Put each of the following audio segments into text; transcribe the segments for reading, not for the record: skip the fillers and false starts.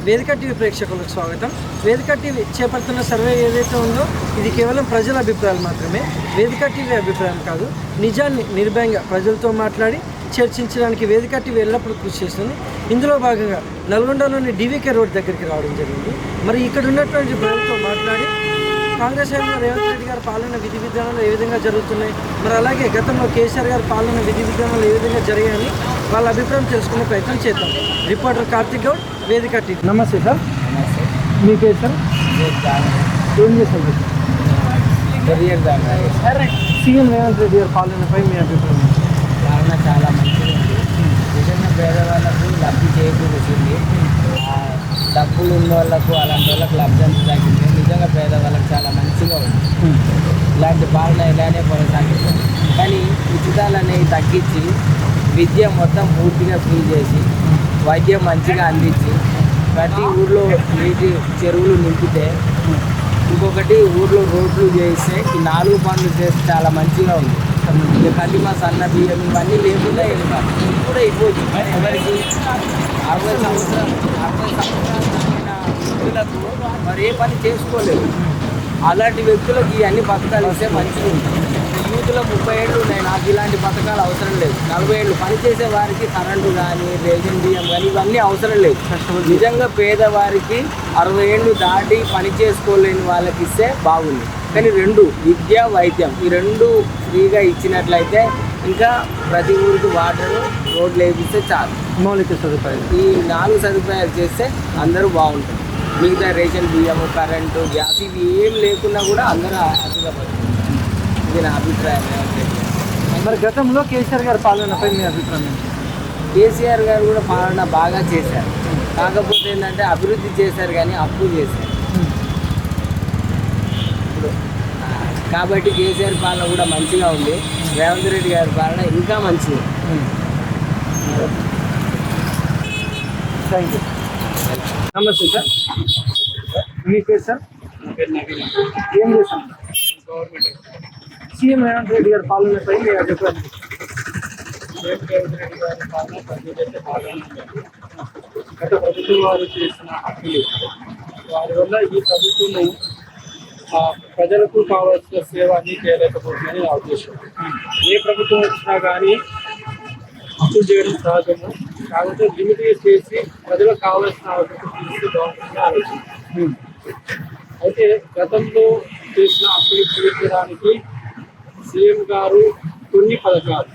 వేదిక టీవీ ప్రేక్షకులకు స్వాగతం. వేదిక టీవీ చేపడుతున్న సర్వే ఏదైతే ఉందో ఇది కేవలం ప్రజల అభిప్రాయాలు మాత్రమే. వేదిక టీవీ అభిప్రాయం కాదు. నిజాన్ని నిర్భయంగా ప్రజలతో మాట్లాడి చర్చించడానికి వేదిక టీవీ ఎల్లప్పుడూ కృషి చేస్తుంది. ఇందులో భాగంగా నల్గొండలోని డీవీకే రోడ్ దగ్గరికి రావడం జరిగింది. మరి ఇక్కడ ఉన్నటువంటి ప్రజలతో మాట్లాడి కాంగ్రెస్ హయాంలో రేవంత్ రెడ్డి గారి పాలన విధి విధానాలు ఏ విధంగా జరుగుతున్నాయి, మరి అలాగే గతంలో కేసీఆర్ గారి పాలన విధి విధానాలు ఏ విధంగా జరిగాయని వాళ్ళ అభిప్రాయం తెలుసుకునే ప్రయత్నం చేద్దాం. రిపోర్టర్ కార్తిక్ గౌడ్, వేదిక టీవీ. నమస్తే సార్. మీ పేరు సార్? ఏం చేస్తారు? సీఎం రేవంత్ రెడ్డి గారి పాలనపై మీ అభిప్రాయం? పాలన చాలా మంచిగా ఉంది. నిజంగా పేదవాళ్ళకు లబ్ధి చేకూరుతుంది. డబ్బులు ఉన్న వాళ్ళకు అలాంటి వాళ్ళకు లబ్ధి అంత తగ్గింది. నిజంగా పేదవాళ్ళకు చాలా మంచిగా ఉంది. ఇలాంటి పాలన ఇలానే కొనసాగిస్తుంది. కానీ ఉచితాలు అనేవి తగ్గించి విద్య మొత్తం పూర్తిగా ఫ్రీ చేసి వైద్యం మంచిగా అందించి ప్రతి ఊర్లో నీటి చెరువులు నింపితే, ఇంకొకటి ఊర్లో రోడ్లు చేస్తే, ఈ 4 పనులు చేస్తే చాలా మంచిగా ఉంది. ఇక కందిమా సన్న బియ్యం ఇవన్నీ లేకుండా కూడా ఇవ్వచ్చు. ఎవరికి 60 సంవత్సరాలు దాటిన వ్యక్తులకు మరి ఏ పని చేసుకోలేదు. అలాంటి వ్యక్తులకు ఇవన్నీ పథకాలు ఇస్తే మంచిగా ఉంటుంది. యూత్లో 30 ఏళ్ళు ఉన్నాయి, నాకు ఇలాంటి పథకాలు అవసరం లేదు. 40 ఏళ్ళు పనిచేసే వారికి కరెంటు కానీ రేషన్ బియ్యం కానీ ఇవన్నీ అవసరం లేదు. నిజంగా పేదవారికి 60 ఏళ్ళు దాటి పని చేసుకోలేని వాళ్ళకి ఇస్తే బాగుంది. కానీ 2 విద్య వైద్యం ఈ 2 ఫ్రీగా ఇచ్చినట్లయితే ఇంకా ప్రతి ఊరికి వాటరు రోడ్లు వేపిస్తే చాలు. మౌలిక సదుపాయాలు ఈ 4 సదుపాయాలు చేస్తే అందరూ బాగుంటుంది. మిగతా రేషన్ బియ్యము కరెంటు గ్యాస్ ఇవి ఏం లేకున్నా కూడా అందరూ హ్యాపీగా పడుతుంది. ఇది నా అభిప్రాయం. మరి గతంలో కేసీఆర్ గారి పాలనపై మీ అభిప్రాయం? కేసీఆర్ గారు కూడా పాలన బాగా చేశారు. కాకపోతే ఏంటంటే అభివృద్ధి చేశారు కానీ అప్పు చేశారు. కాబట్టి కేసీఆర్ పాలన కూడా మంచిగా ఉంది. రేవంత్ రెడ్డి గారి పాలన ఇంకా మంచిగా. Thank you. నమస్తే సార్. మీ పేరు సార్? ఏం చేస్తాం? సీఎం రేవంత్ రెడ్డి గారి పాలనపై మీ అభిప్రాయం? రేవంత్ రెడ్డి గారి పాలన ప్రజలైతే పాలన గత ప్రభుత్వం వారు చేసిన అప్పులు వారి వల్ల ఈ ప్రభుత్వం ప్రజలకు కావాల్సిన సేవ అన్నీ చేయలేకపోతుందని నా ఉద్దేశం. ఏ ప్రభుత్వం వచ్చినా కానీ అప్పులు చేయడం సహజము. కాకపోతే లిమిట్ చేసి ప్రజలకు కావాల్సిన అవసరం తీస్తే బాగుంటుందని ఆలోచన. అయితే గతంలో చేసిన అప్పులు తీర్చడానికి సీఎం గారు కొన్ని పథకాలు,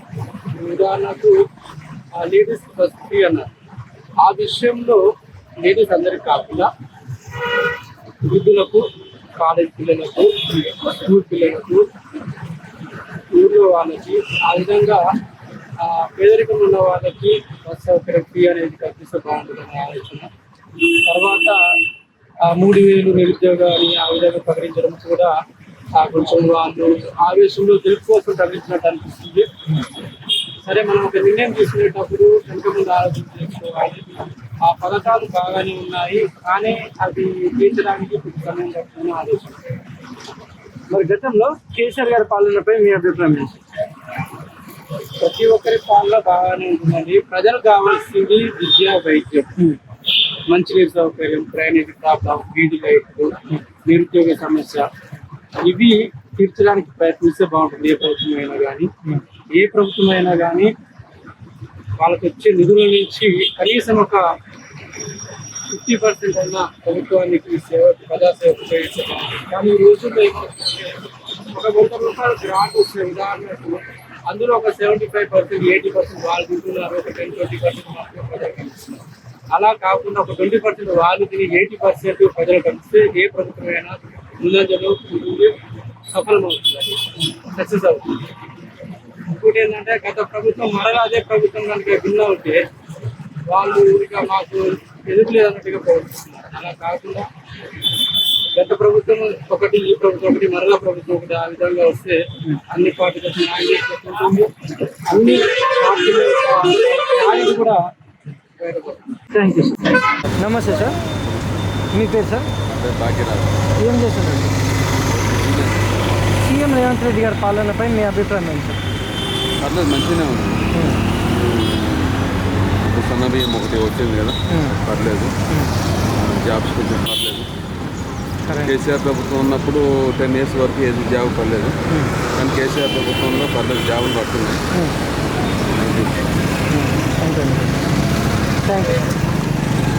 ఉదాహరణకు లేడీస్ బస్ ఫ్రీ అన్నారు. ఆ విషయంలో లేడీస్ అందరికి కాకుండా వృద్ధులకు, కాలేజ్ పిల్లలకు, స్కూల్ పిల్లలకు, ఊళ్ళో వాళ్ళకి, ఆ విధంగా పేదరికం ఉన్న వాళ్ళకి బస్ సౌకర్యం ఫ్రీ అనేది కల్పిస్తే బాగుంటుందని ఆలోచన. తర్వాత 3000 నిరుద్యోగాన్ని ఆ విధంగా ప్రకటించడం కూడా కొంచెం వాళ్ళు ఆవేశంలో గెలుపు కోసం ప్రకటించినట్టు అనిపిస్తుంది. సరే, మనం ఒక నిర్ణయం తీసుకునేటప్పుడు వెనుక ముందు ఆలోచన చేసుకోవాలి. ఆ పథకాలు బాగానే ఉన్నాయి కానీ అవి తీర్చడానికి కొంచెం సమయం పడుతుందని ఆలోచన. మరి గతంలో కేసీఆర్ గారి పాలనపై మీ అభిప్రాయం? ప్రతి ఒక్కరి పాలన బాగానే ఉంటుందండి. ప్రజలకు కావాల్సింది విద్య, వైద్యం, మంచినీటి సౌకర్యం, డ్రైనేజ్ ప్రాబ్లం, వీధి లైట్లు, నిరుద్యోగ సమస్య ఇవి తీర్చడానికి ప్రయత్నిస్తే బాగుంటుంది. ఏ ప్రభుత్వం అయినా కానీ వాళ్ళకి వచ్చే నిధుల నుంచి కనీసం ఒక 50% అయినా ప్రభుత్వానికి ప్రజాసేవ చేయిస్తారు. కానీ ఈ రోజుల్లో ఒక 100 రూపాయలు గ్రాంట్ వస్తుంది. ఉదాహరణకు అందులో ఒక 75%, 80% వాళ్ళు తింటున్నారు, ఒక 10-20% మాత్రం ప్రజలు కనిపిస్తున్నారు. అలా కాకుండా ఒక 20% వాళ్ళు తిని 80% ప్రజలు కనిపిస్తే ఏ ప్రభుత్వమైనా ముందంజలో ఉంటుంది, సఫలమవుతుంది, సక్సెస్ అవుతుంది. ఇంకోటి ఏంటంటే గత ప్రభుత్వం మరలా అదే ప్రభుత్వం కనుక భిన్న ఉంటే వాళ్ళు ఇక మాకు ఎదురు లేదన్నట్టుగా ప్రవర్తిస్తున్నారు. అలా కాకుండా గత ప్రభుత్వం ఒకటి, ఈ ప్రభుత్వం ఒకటి, మరలా ప్రభుత్వం ఒకటి, ఆ విధంగా వస్తే అన్ని పార్టీలకు న్యాయం చేసినట్టు అన్ని పార్టీల కూడా. Thank you sir. నమస్తే సార్. మీ పేరు సార్? ఏం చేస్తారండి? సీఎం రేవంత్ రెడ్డి గారి పాలనపై మీ అభిప్రాయం ఏంటి సార్? పర్లేదు, మంచిగానే ఉంది. సన్న బియ్యం ఒకటి వచ్చింది కదా, పర్లేదు. జాబ్స్ కొంచెం పర్లేదు. కరెక్ట్. కేసీఆర్ ప్రభుత్వం ఉన్నప్పుడు 10 years వరకు ఏది జాబ్ పర్లేదు, కానీ కేసీఆర్ ప్రభుత్వంలో పర్లేదు, జాబులు పడుతున్నాయి. Thank you.